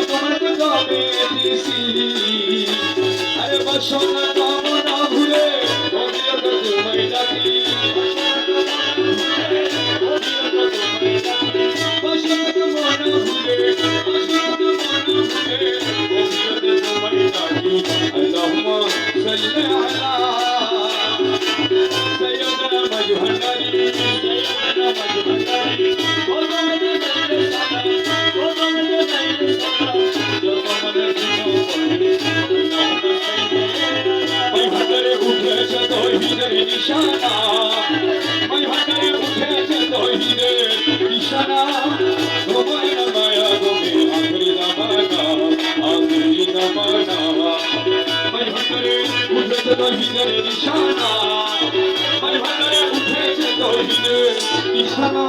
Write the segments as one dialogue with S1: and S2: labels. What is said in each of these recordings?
S1: তোমাকে জমে দিছি আরে বসনা নাম না ভুলে অবিরত তোমায় ডাকি বসন্ত মন ভুলে অবিরত তোমায় ডাকি আল্লাহুম্মা সাল্লি আলা সাইয়্যিদিনা মাজহারি সাইয়্যিদিনা মাজহারি নিশানা ওই ভাটারে উঠেছে তৌহিদের নিশানা তোমার মায়া তুমি আখরি জামানা ওই ভাটারে উঠেছে তৌহিদের নিশানা ওই ভাটারে উঠেছে তৌহিদের নিশানা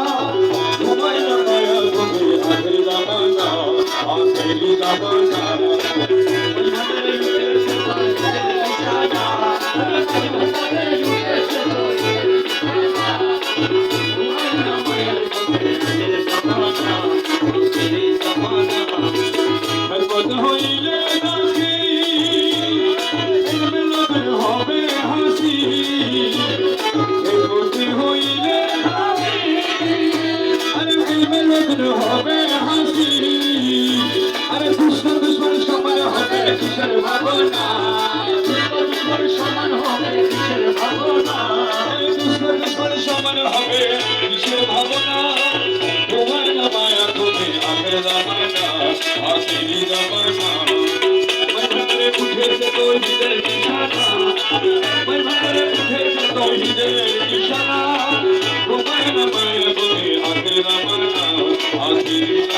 S1: তোমার মায়া তুমি আখরি জামানা ওই ভাটারে উঠেছে তৌহিদের নিশানা হইলে নাকি হবে হাসি হইলে আরে হবে হাসি আরে দুশ্মন দুশ্মন সমান হবে কিসের ভাবনা দুশ্মন সমান হবে কিসের ভাবনা দুশ্মন দুশ্মন সমান হবে কিসের ভাবনা তোমার মায়া তুমি আখের জামানা আখেরি জামানা ওই ভাটারে উঠেছে তৌহিদের নিশানা ওই ভাটারে উঠেছে তৌহিদের নিশানা তোমার মায়া তুমি আখের জামানা আখেরি